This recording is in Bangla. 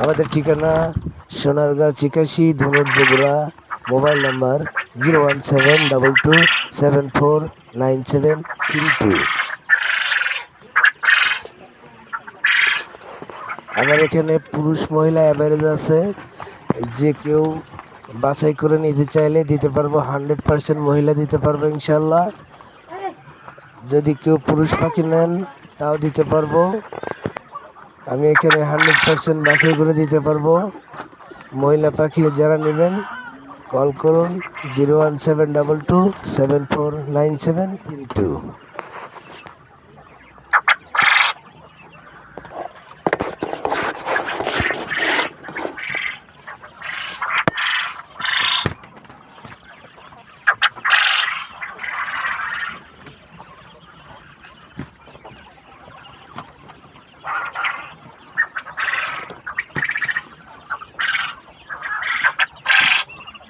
আমাদের ঠিকানা সোনারগাঁ চিকাশি ধনুর বগুড়া। Mobile number 01722749732। আমার এখানে পুরুষ মহিলা অ্যাভারেজ আছে, যে কেউ বাছাই করে নিতে চাইলে দিতে পারবো। 100% মহিলা দিতে পারবো ইনশাল্লাহ। যদি কেউ পুরুষ পাখি নেন তাও দিতে পারবো। আমি এখানে 100% বাছাই করে দিতে পারবো। মহিলা পাখি যারা নেবেন কল করুন 01722749732।